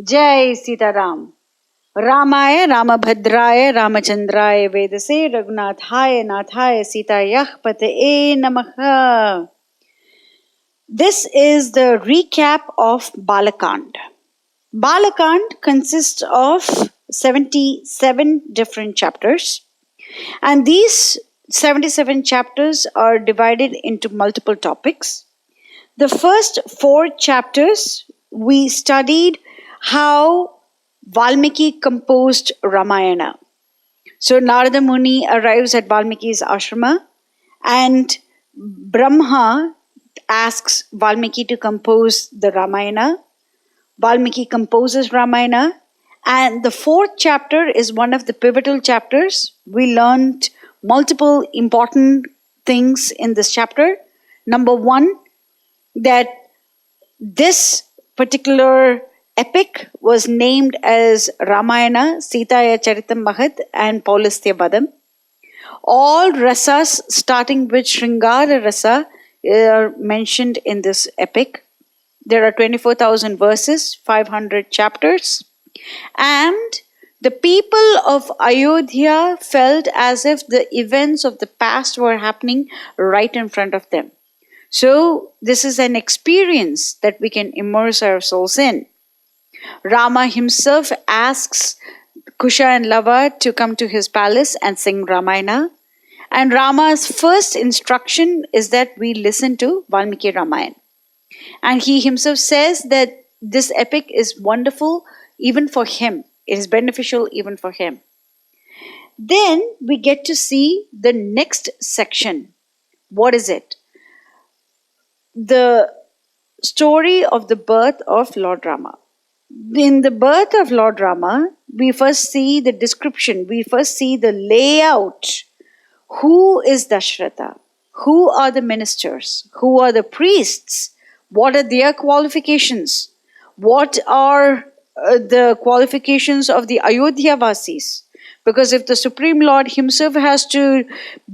Jai Sita-Ram. Ramaya Ramabhadraya Ramachandraya Vedase Raghunathaya Nathaya Sitayah Pataye Namaha. This is the recap of Bala Khand. Bala Khand consists of 77 different chapters, and these 77 chapters are divided into multiple topics. The first 4 chapters we studied how Valmiki composed Ramayana. So Narada Muni arrives at Valmiki's ashrama and Brahma asks Valmiki to compose the Ramayana. Valmiki composes Ramayana, and the 4th chapter is one of the pivotal chapters. We learned multiple important things in this chapter. Number 1, that this particular epic was named as Ramayana, Sitaya Charitam Mahat and Paulistya Vadam. All rasas starting with Shringara rasa are mentioned in this epic. There are 24,000 verses, 500 chapters, and the people of Ayodhya felt as if the events of the past were happening right in front of them. So this is an experience that we can immerse ourselves in. Rama himself asks Kusha and Lava to come to his palace and sing Ramayana. And Rama's first instruction is that we listen to Valmiki Ramayana. And he himself says that this epic is wonderful even for him. It is beneficial even for him. Then we get to see the next section. What is it? The story of the birth of Lord Rama. In the birth of Lord Rama, we first see the description, we first see the layout. Who is Dashratha? Who are the ministers? Who are the priests? What are their qualifications? What are the qualifications of the Ayodhya Vasis? Because if the Supreme Lord himself has to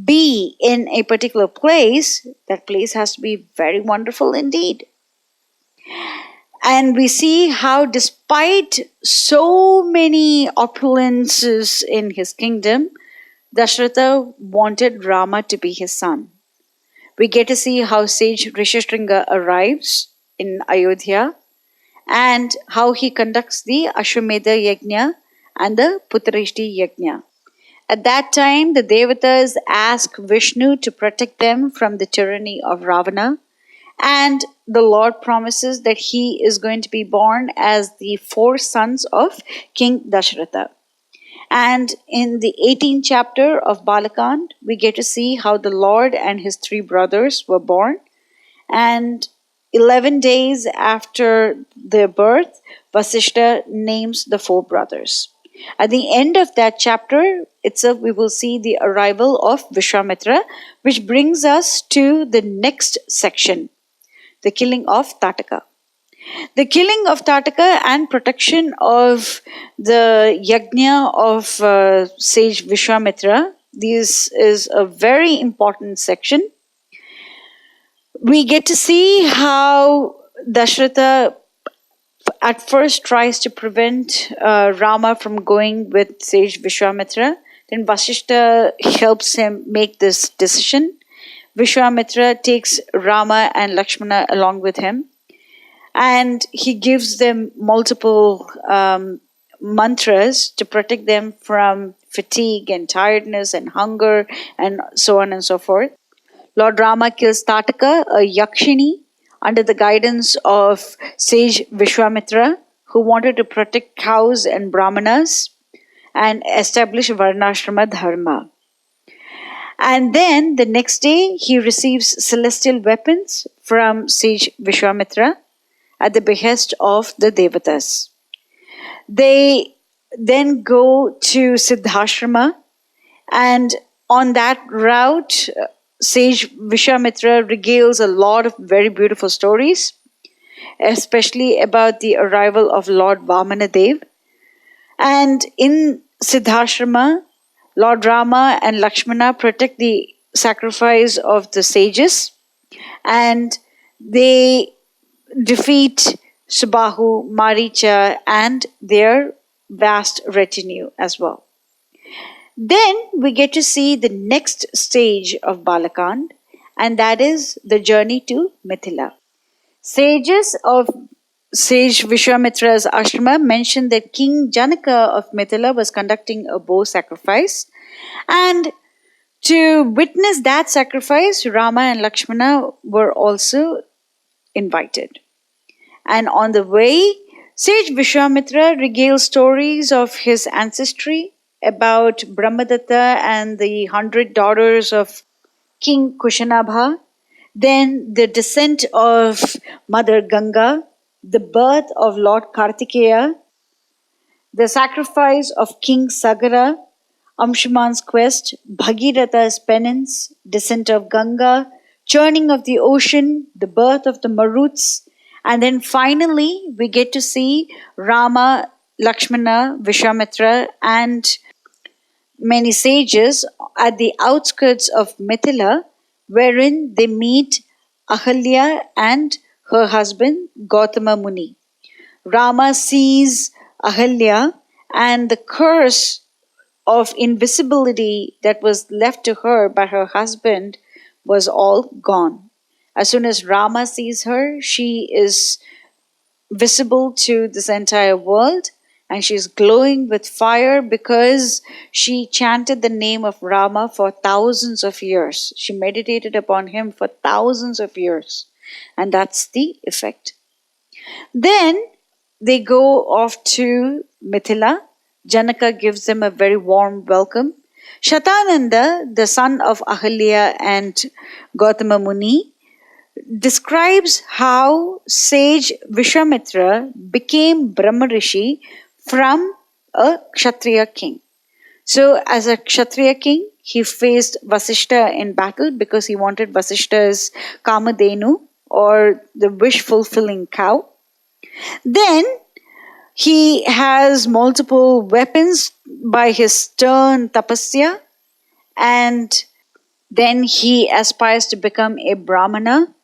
be in a particular place, that place has to be very wonderful indeed. And we see how despite so many opulences in his kingdom, Dashratha wanted Rama to be his son. We get to see how sage Rishishringa arrives in Ayodhya and how he conducts the Ashwamedha Yagna and the Putrishti Yagna. At that time, the Devatas ask Vishnu to protect them from the tyranny of Ravana, and the Lord promises that he is going to be born as the 4 sons of King Dashratha. And in the 18th chapter of Bala Khand, we get to see how the Lord and his 3 brothers were born. And 11 days after their birth, Vasishta names the 4 brothers. At the end of that chapter itself, we will see the arrival of Visvamitra, which brings us to the next section, the killing of Tataka. The killing of Tataka and protection of the yagna of sage Visvamitra, this is a very important section. We get to see how Dashratha at first tries to prevent Rama from going with sage Visvamitra. Then Vasishta helps him make this decision. Visvamitra takes Rama and Lakshmana along with him, and he gives them multiple mantras to protect them from fatigue and tiredness and hunger and so on and so forth. Lord Rama kills Tataka, a Yakshini, under the guidance of sage Visvamitra, who wanted to protect cows and brahmanas and establish Varnashrama Dharma. And then the next day, he receives celestial weapons from sage Visvamitra at the behest of the Devatas. They then go to Siddhashrama, and on that route, sage Visvamitra regales a lot of very beautiful stories, especially about the arrival of Lord Vamanadev. And in Siddhashrama, Lord Rama and Lakshmana protect the sacrifice of the sages, and they defeat Subahu, Maricha, and their vast retinue as well. Then we get to see the next stage of Bala Khand, and that is the journey to Mithila. Sages of Sage Visvamitra's ashrama mentioned that King Janaka of Mithila was conducting a bow sacrifice, and to witness that sacrifice, Rama and Lakshmana were also invited. And on the way, Sage Vishwamitra regales stories of his ancestry about Brahmadatta and the 100 daughters of King Kushanabha, then the descent of Mother Ganga, the birth of Lord Kartikeya, the sacrifice of King Sagara, Amshuman's quest, Bhagirath's penance, descent of Ganga, churning of the ocean, the birth of the Maruts, and then finally we get to see Rama, Lakshmana, Vishwamitra, and many sages at the outskirts of Mithila, wherein they meet Ahalya and her husband Gautama Muni. Rama sees Ahalya, and the curse of invisibility that was left to her by her husband was all gone. As soon as Rama sees her, she is visible to this entire world, and she's glowing with fire because she chanted the name of Rama for thousands of years. She meditated upon him for thousands of years, and that's the effect. Then they go off to Mithila. Janaka gives them a very warm welcome. Shatananda, the son of Ahalya and Gautama Muni, describes how sage Visvamitra became Brahmarishi from a Kshatriya king. So, as a Kshatriya king, he faced Vasishta in battle because he wanted Vasishta's Kamadenu, or the wish fulfilling cow. Then he has multiple weapons by his stern tapasya, and then he aspires to become a Brahmana.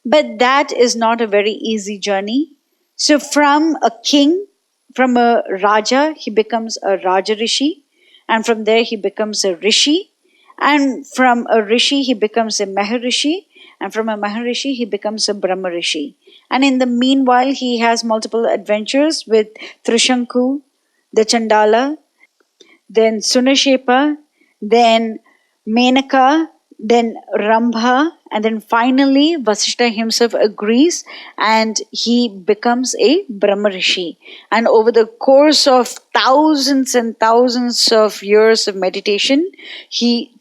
But that is not a very easy journey. So from a king, from a Raja, he becomes a Rajarishi, and from there he becomes a Rishi, and from a Rishi he becomes a Maharishi, and from a Maharishi he becomes a Brahmarishi. And in the meanwhile, he has multiple adventures with Trishanku, the Chandala, then Sunashepa, then Menaka, then Rambha, and then finally Vasishta himself agrees and he becomes a Brahmarishi. And over the course of thousands and thousands of years of meditation, he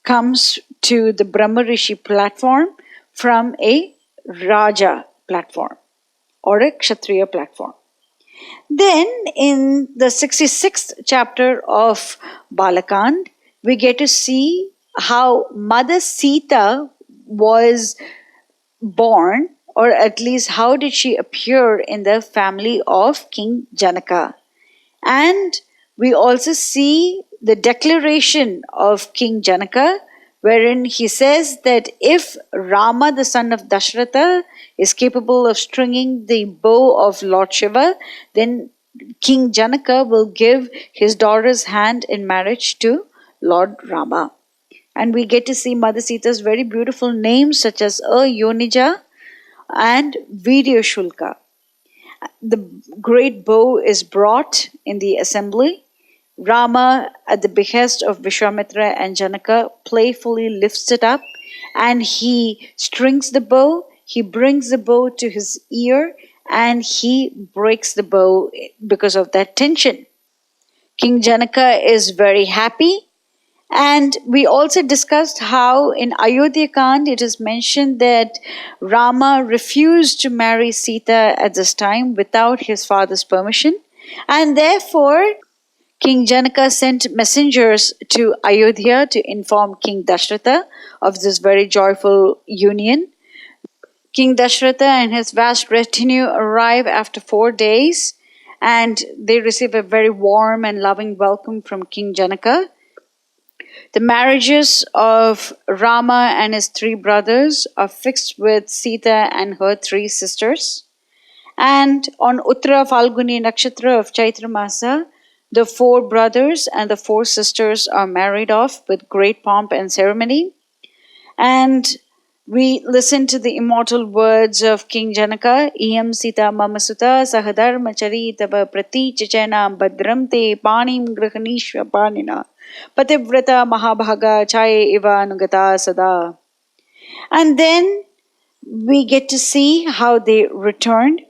comes to the Brahmarishi platform from a Raja platform or a Kshatriya platform. Then in the 66th chapter of Bala Khand, we get to see how Mother Sita was born, or at least how did she appear in the family of King Janaka. And we also see the declaration of King Janaka, wherein he says that if Rama, the son of Dashratha, is capable of stringing the bow of Lord Shiva, then King Janaka will give his daughter's hand in marriage to Lord Rama. And we get to see Mother Sita's very beautiful names such as Yonija and Vidyashulka. The great bow is brought in the assembly. Rama, at the behest of Vishwamitra and Janaka, playfully lifts it up and he strings the bow. He brings the bow to his ear and he breaks the bow because of that tension. King Janaka is very happy. And we also discussed how in Ayodhya Kand it is mentioned that Rama refused to marry Sita at this time without his father's permission. And therefore, King Janaka sent messengers to Ayodhya to inform King Dashratha of this very joyful union. King Dashratha and his vast retinue arrive after 4 days and they receive a very warm and loving welcome from King Janaka. The marriages of Rama and his 3 brothers are fixed with Sita and her 3 sisters. And on Uttara Falguni Nakshatra of Chaitra Masa, the 4 brothers and the 4 sisters are married off with great pomp and ceremony. And we listen to the immortal words of King Janaka, Iyam Sita Mamasuta Sahadharma Charitava Prati Chachana Badram Te Panim Grahanishva Panina Pativrata Mahabhaga Chaye Iva Anugata Sada. And then we get to see how they returned.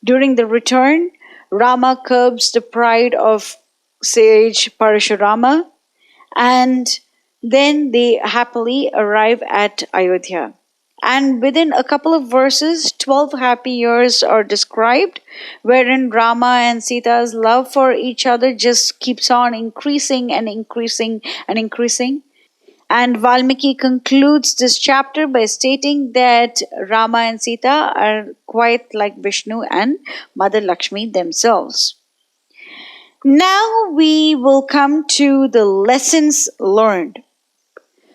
During the return, Rama curbs the pride of sage Parashurama, and then they happily arrive at Ayodhya. And within a couple of verses, 12 happy years are described, wherein Rama and Sita's love for each other just keeps on increasing and increasing and increasing. And Valmiki concludes this chapter by stating that Rama and Sita are quite like Vishnu and Mother Lakshmi themselves. Now we will come to the lessons learned.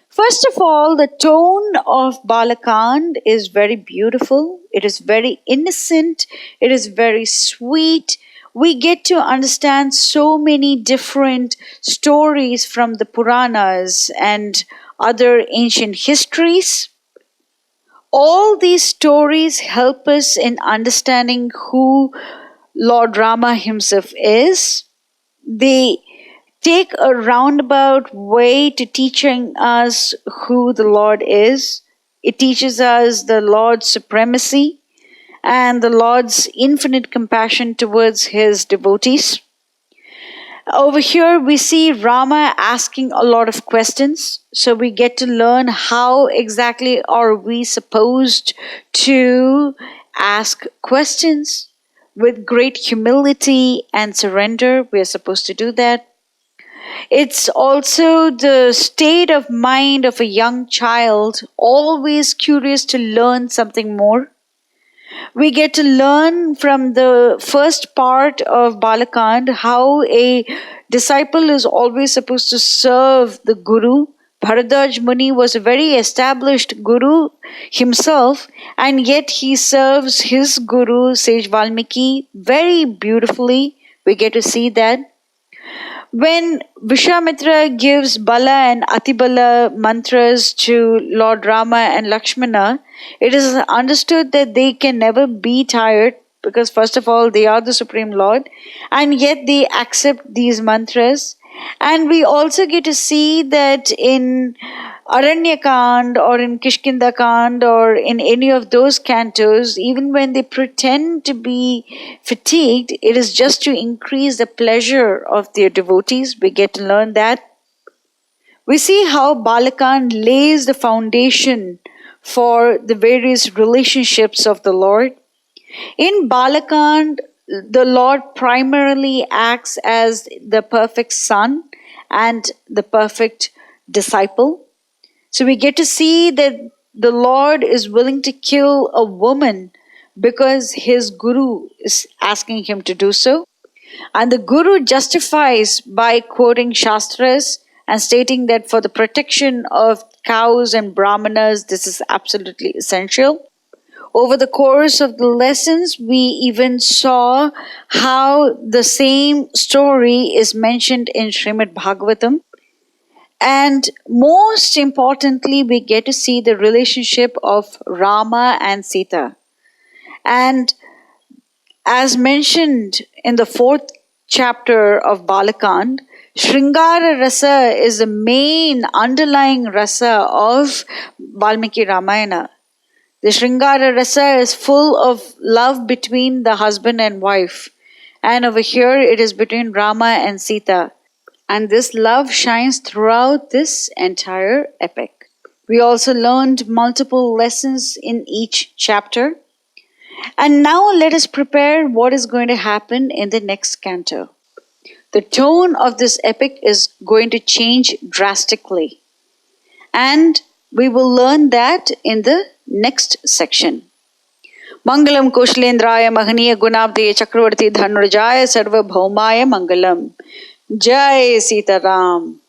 First of all, the tone of Bala Khand is very beautiful. It is very innocent. It is very sweet. We get to understand so many different stories from the Puranas and other ancient histories. All these stories help us in understanding who Lord Rama himself is. They take a roundabout way to teaching us who the Lord is. It teaches us the Lord's supremacy and the Lord's infinite compassion towards his devotees. Over here, we see Rama asking a lot of questions. So we get to learn how exactly are we supposed to ask questions. With great humility and surrender, we are supposed to do that. It's also the state of mind of a young child, always curious to learn something more. We get to learn from the first part of Bala Khand how a disciple is always supposed to serve the Guru. Bharadwaj Muni was a very established Guru himself, and yet he serves his Guru, Sage Valmiki, very beautifully. We get to see that. When Visvamitra gives Bala and Atibala mantras to Lord Rama and Lakshmana, it is understood that they can never be tired because first of all they are the Supreme Lord, and yet they accept these mantras. And we also get to see that in Aranyakand or in Kishkindakand or in any of those cantos, even when they pretend to be fatigued, it is just to increase the pleasure of their devotees. We get to learn that. We see how Bala Khand lays the foundation for the various relationships of the Lord. In Bala Khand, the Lord primarily acts as the perfect son and the perfect disciple. So we get to see that the Lord is willing to kill a woman because his Guru is asking him to do so. And the Guru justifies by quoting Shastras and stating that for the protection of cows and Brahmanas, this is absolutely essential. Over the course of the lessons, we even saw how the same story is mentioned in Srimad Bhagavatam. And most importantly, we get to see the relationship of Rama and Sita. And as mentioned in the 4th chapter of Bala Khand, Sringara Rasa is the main underlying rasa of Valmiki Ramayana. The Sringara Rasa is full of love between the husband and wife. And over here it is between Rama and Sita. And this love shines throughout this entire epic. We also learned multiple lessons in each chapter. And now let us prepare what is going to happen in the next canto. The tone of this epic is going to change drastically. And we will learn that in the next section. Mangalam Kushalendraya Mahaniya Gunabdeye Chakravarti Dhanurjaya Sarva Bhaumaya Mangalam. Jai Sita-Ram.